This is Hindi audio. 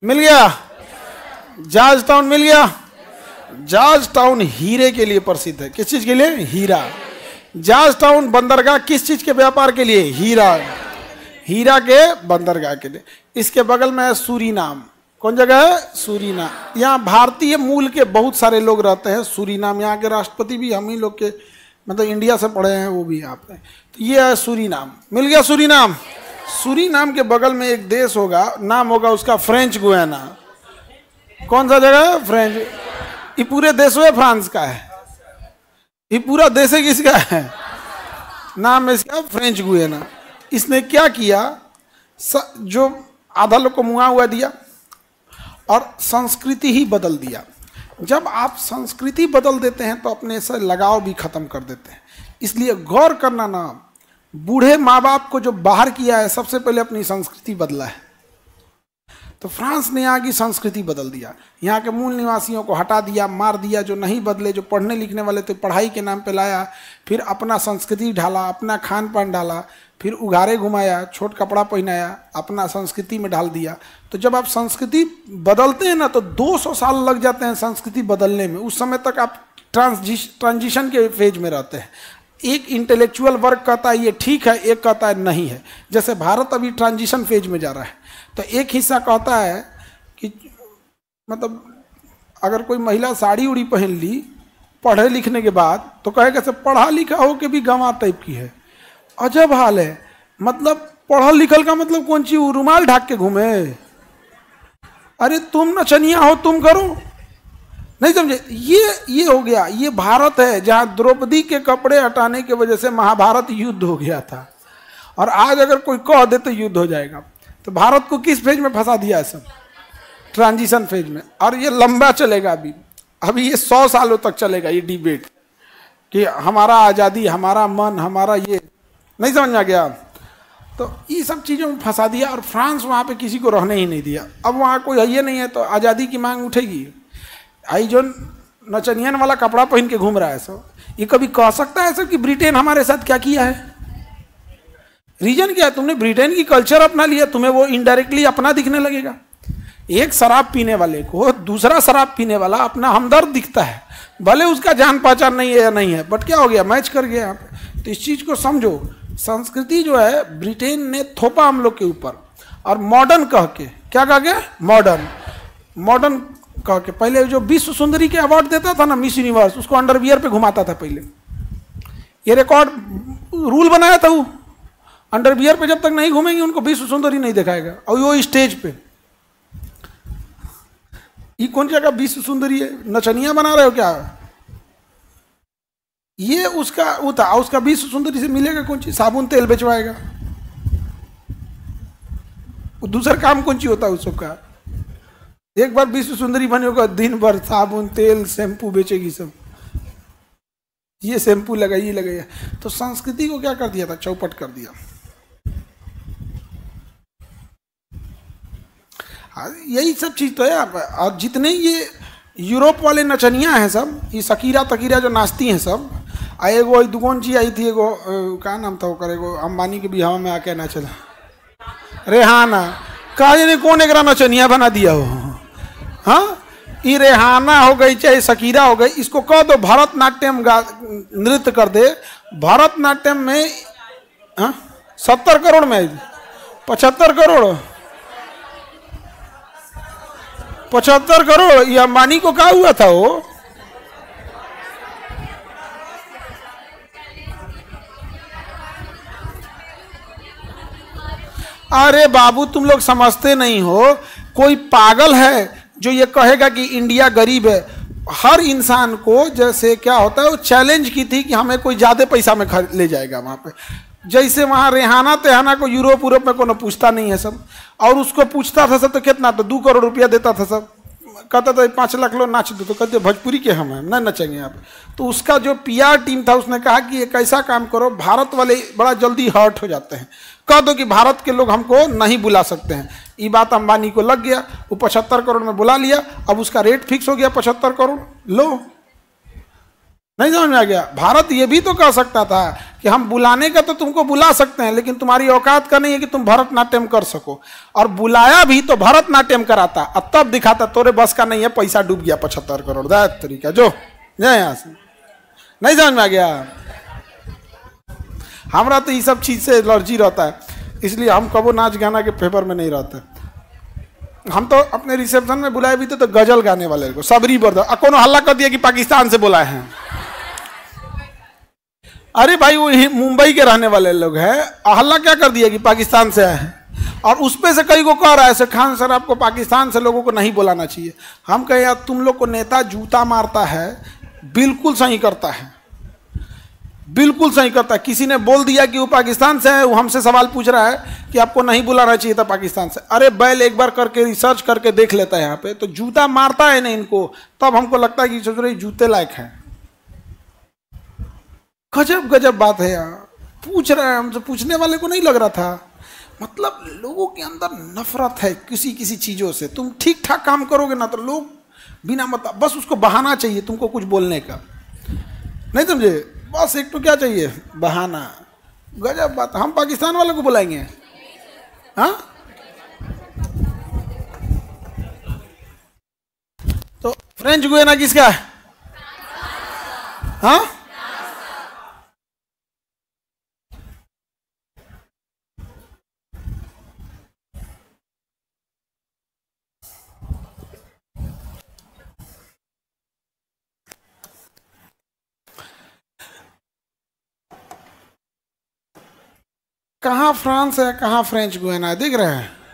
मिल गया? जॉर्ज टाउन मिल गया? जॉर्ज टाउन हीरे के लिए प्रसिद्ध है। किस चीज के लिए? हीरा। जॉर्ज टाउन बंदरगाह किस चीज के व्यापार के लिए? हीरा। हीरा के बंदरगाह के लिए। इसके बगल में है सूरीनाम। कौन जगह है? सूरीनाम। यहाँ भारतीय मूल के बहुत सारे लोग रहते हैं। सूरीनाम, यहाँ के राष्ट्रपति भी हम ही लोग के, मतलब इंडिया से पढ़े हैं, वो भी यहाँ पे। तो ये है सूरीनाम। मिल गया सूरीनाम? सूरीनाम के बगल में एक देश होगा, नाम होगा उसका फ्रेंच गुयाना। कौन सा जगह है? फ्रेंच। ये पूरे देश में फ्रांस का है। ये पूरा देश है किसका है? नाम है इसका फ्रेंच गुयाना। इसने क्या किया, जो आधा लोग को मुआ हुआ दिया और संस्कृति ही बदल दिया। जब आप संस्कृति बदल देते हैं तो अपने से लगाव भी खत्म कर देते हैं। इसलिए गौर करना ना, बूढ़े माँ बाप को जो बाहर किया है, सबसे पहले अपनी संस्कृति बदला है। तो फ्रांस ने यहाँ की संस्कृति बदल दिया। यहाँ के मूल निवासियों को हटा दिया, मार दिया। जो नहीं बदले, जो पढ़ने लिखने वाले थे, पढ़ाई के नाम पे लाया। फिर अपना संस्कृति ढाला, अपना खान पान डाला, फिर उघारे घुमाया, छोट कपड़ा पहनाया, अपना संस्कृति में डाल दिया। तो जब आप संस्कृति बदलते हैं ना, तो 200 साल लग जाते हैं संस्कृति बदलने में। उस समय तक आप ट्रांजिशन के फेज में रहते हैं। एक इंटेलेक्चुअल वर्ग कहता है ये ठीक है, एक कहता है नहीं है। जैसे भारत अभी ट्रांजिशन फेज में जा रहा है, तो एक हिस्सा कहता है कि मतलब अगर कोई महिला साड़ी उड़ी पहन ली पढ़े लिखने के बाद, तो कहेगा से पढ़ा लिखा हो के भी गंवा टाइप की है। अजब हाल है। मतलब पढ़ल लिखल का मतलब कौन सी? रुमाल ढाक के घूमे? अरे तुम नचनिया हो, तुम करो। नहीं समझे? ये हो गया। ये भारत है जहां द्रौपदी के कपड़े हटाने की वजह से महाभारत युद्ध हो गया था। और आज अगर कोई कह दे तो युद्ध हो जाएगा। तो भारत को किस फेज में फंसा दिया है? सब ट्रांजिशन फेज में। और ये लंबा चलेगा। अभी ये 100 सालों तक चलेगा ये डिबेट कि हमारा आज़ादी, हमारा मन, हमारा ये। नहीं समझ में आ गया? तो ये सब चीज़ों में फंसा दिया। और फ्रांस वहाँ पे किसी को रहने ही नहीं दिया। अब वहाँ कोई है ये नहीं है, तो आज़ादी की मांग उठेगी। आई जो नचनियन वाला कपड़ा पहन के घूम रहा है सब, ये कभी कह सकता है सब कि ब्रिटेन हमारे साथ क्या किया है? रीजन क्या है? तुमने ब्रिटेन की कल्चर अपना लिया, तुम्हें वो इनडायरेक्टली अपना दिखने लगेगा। एक शराब पीने वाले को दूसरा शराब पीने वाला अपना हमदर्द दिखता है, भले उसका जान पहचान नहीं है या नहीं है, बट क्या हो गया? मैच कर गया यहाँ पे। तो इस चीज को समझो। संस्कृति जो है ब्रिटेन ने थोपा हम लोग के ऊपर। और मॉडर्न कह के, क्या कह के? मॉडर्न कह के। पहले जो विश्व सुंदरी के अवार्ड देता था ना, मिस यूनिवर्स, उसको अंडरवियर पे घुमाता था पहले। ये रिकॉर्ड रूल बनाया था वो। अंडरवियर पे जब तक नहीं घूमेंगे उनको विश्व सुंदरी नहीं दिखाएगा। और वो स्टेज पे, ये कौन जगह विश्व सुंदरी है? नचनिया बना रहे हो क्या? ये उसका वो था। उसका विश्व सुंदरी से मिलेगा कौन चीज? साबुन तेल बेचवाएगा। दूसरा काम कौन चीज होता है उस सबका? एक बार विश्व सुंदरी बने होगा, दिन भर साबुन तेल शैम्पू बेचेगी सब। ये शैम्पू लगाइए लगाइए। तो संस्कृति को क्या कर दिया था? चौपट कर दिया। यही सब चीज तो है। और जितने ये यूरोप वाले नचनिया हैं सब, ये शकीरा तकीरा जो नाचती हैं सब। एगो दुगोन जी आई थी, एगो क्या नाम था ओकर, एगो अंबानी के बिहाव में आके नाचला, रेहाना। कहा जाने कौन एक नचनिया बना दिया हो। हाँ, ये रेहाना हो गई चाहे शकीरा हो गई, इसको कह दो भरतनाट्यम नृत्य कर दे। भरतनाट्यम में 70 करोड़ में 75 करोड़ 75 करोड़। ये अंबानी को क्या हुआ था? वो अरे बाबू, तुम लोग समझते नहीं हो। कोई पागल है जो ये कहेगा कि इंडिया गरीब है। हर इंसान को जैसे क्या होता है, वो चैलेंज की थी कि हमें कोई ज्यादा पैसा में ले जाएगा वहां पे। जैसे वहां रेहाना तेहाना को यूरोप में कोनो पूछता नहीं है सब। और उसको पूछता था सब तो कितना? तो 2 करोड़ रुपया देता था सब। कहता था 5 लाख लो नाच दो, तो कहते भोजपुरी के हम हैं, नहीं नचेंगे आप। तो उसका जो PR टीम था उसने कहा कि एक ऐसा काम करो, भारत वाले बड़ा जल्दी हर्ट हो जाते हैं, कह दो कि भारत के लोग हमको नहीं बुला सकते हैं। ये बात अंबानी को लग गया, वो 75 करोड़ में बुला लिया। अब उसका रेट फिक्स हो गया 75 करोड़। लो नहीं समझ में आ गया? भारत ये भी तो कह सकता था कि हम बुलाने का तो तुमको बुला सकते हैं, लेकिन तुम्हारी औकात का नहीं है कि तुम भरतनाट्यम कर सको। और बुलाया भी तो भरतनाट्यम कराता और तब दिखाता तोरे बस का नहीं है, पैसा डूब गया 75 करोड़ तरीका जो जाए यहाँ से। नहीं समझ में आ गया? हमारा तो ये सब चीज से एलर्जी रहता है, इसलिए हम कबो नाच गाना के पेपर में नहीं रहते। हम तो अपने रिसेप्शन में बुलाए भी थे तो गजल गाने वाले को सबरी बर्दा कोनो हल्ला कर दिया कि पाकिस्तान से बुलाए हैं। अरे भाई वो मुंबई के रहने वाले लोग हैं, हल्ला क्या कर दिया कि पाकिस्तान से आए हैं। और उस पे से कई को कह रहा है खान सर आपको पाकिस्तान से लोगों को नहीं बुलाना चाहिए। हम कहे यार तुम लोग को नेता जूता मारता है, बिल्कुल सही करता है, बिल्कुल सही करता है। किसी ने बोल दिया कि वो पाकिस्तान से है, वो हमसे सवाल पूछ रहा है कि आपको नहीं बुलाना चाहिए था पाकिस्तान से। अरे बैल एक बार करके रिसर्च करके देख लेता है यहाँ पे, तो जूता मारता है ना इनको, तब हमको लगता है कि सोच रहे जूते लायक है। गजब गजब बात है यार। पूछ रहा है हमसे, पूछने वाले को नहीं लग रहा था। मतलब लोगों के अंदर नफरत है किसी किसी चीजों से। तुम ठीक ठाक काम करोगे ना तो लोग बिना मतलब बस उसको बहाना चाहिए तुमको कुछ बोलने का, नहीं समझे? बस एक तो क्या चाहिए, बहाना। गजब बात। हम पाकिस्तान वालों को बुलाएंगे? हाँ, तो फ्रेंच गुयाना किसका है? हाँ, कहाँ फ्रांस है, कहाँ फ्रेंच गुयाना है, दिख रहे हैं?